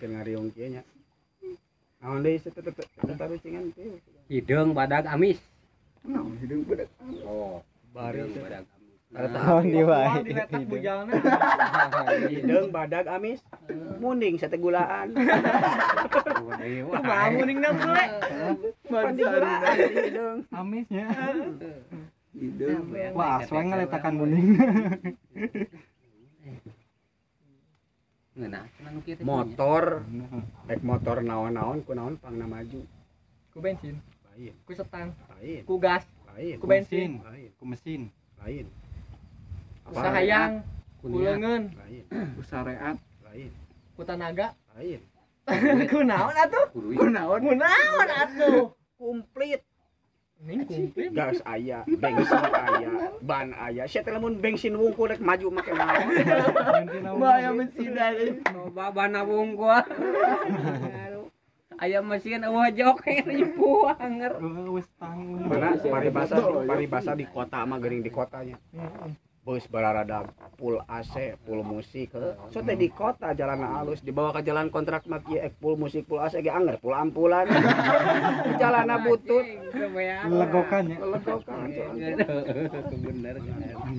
keur ngariung kieu nya. Naon deui tatarucingan teh? Hideung badag amis. Naon hideung badag? Oh, bari badag amis. Tahun di wae. Diletak bujalna. Hideung badag amis. Munding sategulaan. Kumaha muningna bule? Pandiguraan hideung. Amisnya. Hideung. Wah, aswang ngaletakan muning. Ngeunah cenah nu kieu teh. Motor, rek motor naon-naon kunaon pangna maju. Ku bensin, Lain, ku setang, lain, ku gas, lain, ku bensin, lain, Ku mesin. lain. ku sahayang, ku leungeun, Lain, Ku sareat. lain, ku tanaga. lain. Ku naon atuh? Ku naon? Ku naon atuh? Komplit. Ning kumplit. Gas aya, bensin aya, ban aya. Sia teh lamun bensin wungkul rek maju make naon. Bahaya mesin deui. Coba bana wungkul. Aya mesin eueuh joker ieu anger. Wis tang. Mana paribasa di kota mah geuning di kotanya. Bus bararadag full AC, full musik. So teh di kota jalan halus dibawa ke jalan kontrak mah kieu full musik, full AC ge anger, full ampulan. Jalanna butut. Legokan ya. Legokan. Bener kan.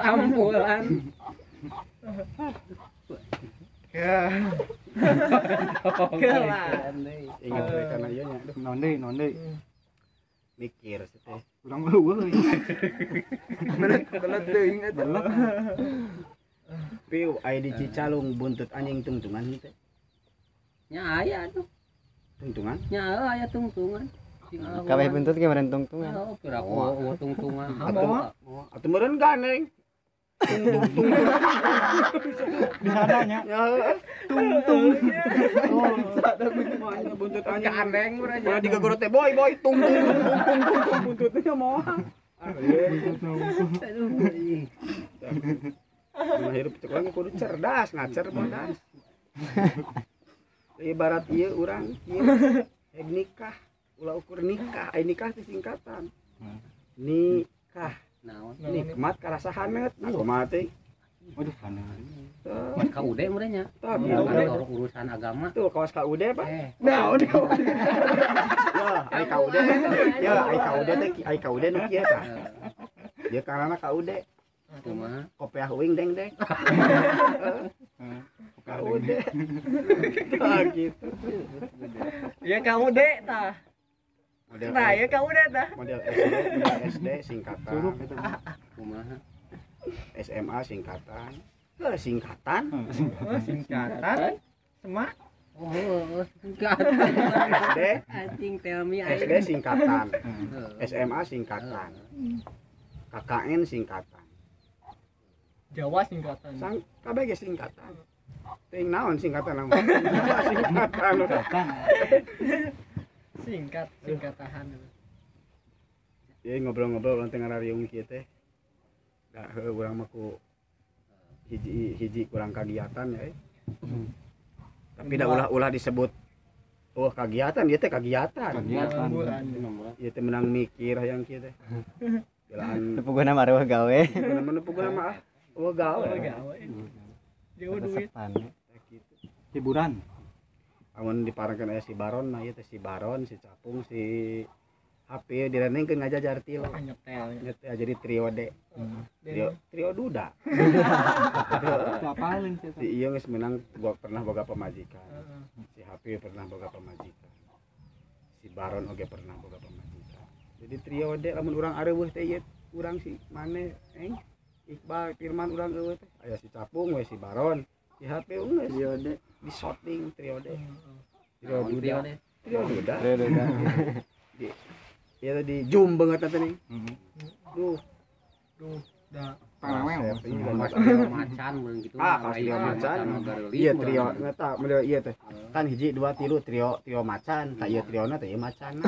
Ampulan. Kelan. Ingat we kana ieu nya. Aduh, Non deui. mikir teh. Urang eueuh. Belet teuing eta. Piu aya di Cicalung buntut anjing tungtungan teh. Nya aya tuh. Tungtungan? Nya aya tungtungan. Kabeh buntut ge meureun tungtungan. Oh, pira ku tungtungan. Atuh meureun ganeng. Tung. Di sananya. Ya, Tung. buntut anjing. Gandeng urang Mana digegorot teh boy tung buntutnya moal. Mana hirup cek urang kudu cerdas, ngacer bodas. Ibarat ieu urang ieu nikah, ulah ukur nikah, nikah teh singkatan. Nikah, naon? nikmat karasahan net. Kumaha teh? Waduh kana. Mas KUD meureun nya. Kalau urusan agama. Tuh kaos KUD Pak. Naon? Ya, ai KUD. Ya, ai KUD nu kieu tah. Dia karana KUD. Kumaha? Kopiah uing deng. KUD. Ah gitu. Ya kamu dek tah. Model Nah, ya kamu dek tah. model SD singkatan. Surup eta. Kumaha? SMA singkatan. Singkatan. Oh, singkatan. Semak. Oh, singkatan. SD, Anjing tell me SD singkatan. SMA singkatan. KKN singkatan. Jawa singkatan. Sang kabeh ge singkatan. Ting naon singkatan naon? Singkatan. Singkatahan. Ya ngobrol-ngobrol urang teh ngarariung kieu teh. Da heuh urang mah ku hiji kurang kagiatan ya. Tapi da ulah disebut oh kagiatan ieu teh kagiatan. Kagiatan. Ieu teh menang mikir hayang kieu teh. Jalan Tepuguna mah reueuh gawe. bener-bener puguna mah gawe. Jauh duit. Gitu. Hiburan. Amun diparengkeun aya si Baron mah ieu teh si Baron, si Capung, si HP direnengkeun ngajajar tilo. Nyetel. Nyetel jadi trio D. Trio duda. Apalin sih. Si ieu geus menang pernah boga pamajikan. Si HP pernah boga pamajikan. Si Baron oge pernah boga pamajikan. Jadi trio D lamun urang areueuh teh ieu urang si Mane, Iqbal, Firman urang eueuh teh. Aya si Capung we si Baron, si HP geus trio D di shooting trio D. Trio duda. Trio duda. Di ieu di zoom banget teh nih. Duh, Dah. Parawel. Trio macan meureun gitu. Pas trio macan. Iya trio eta model ieu teh. Kan hiji 2 3 trio macan, tah ieu triona teh ieu macan.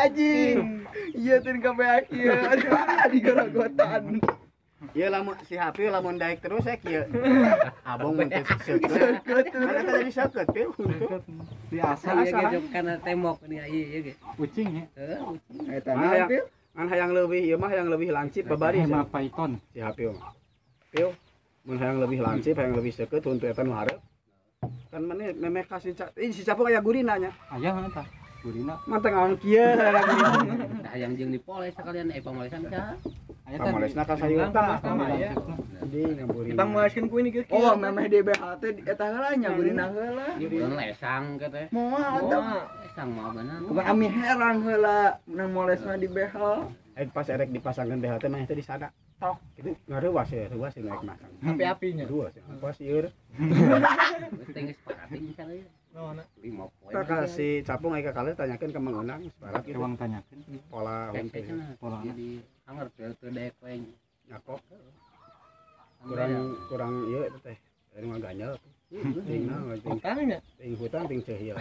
Anjing. Iya teh kabeh kieu. Aduh, digorogotan. Ieu lamun si HP lamun daek terus kieu. Abong mun teu seukeut. Mana teh jadi seukeut piu. Di asal Asa ge kana tembok nih ieu ge. kucing ya. Heeh, Eta Hayang Ngan hayang leuwih ieu mah hayang leuwih lancip babari Mah Python. si Hapil mah. Pil mun hayang leuwih lancip hayang leuwih seukeut untuk eta nu hareup. Kan maneh memeh ka si Capung aya gurina nya. Aya eta. Gurina. Manteng awan kieu aya gurina. Dah yang jeung dipoles sekalian pamolesan ca. Aya Pamolesna ka sayeuta. aya. Jadi ngamburi. Dipangmoaleskeun ku ini kieu. Oh, memeh DBH teh eta heula nya gurina heula. Bukan lesang ke teh. Moal atuh. Lesang mah benar. Bukan ami herang heula nang moles mah di behel. Pas erek dipasangkeun BH teh mah teh disada. Tok gitu ngareuwas ya, reuwas ya naik masang. Api-apinya. Dua sih. Pas ieu. Teh geus sepakati misalnya. Naon? 5 poin. Kita kasih Capung aya ka kalih tanyakeun ka Mang Unang sebarat gitu. Ewang tanyakeun. Pola Tempe untuk cenah. Pola. Jadi anger teu dek we. nyakok kurang ieu teh. Anu mah ganyel. Ting naon ting Utangnya. ting hutang ting ceuhil.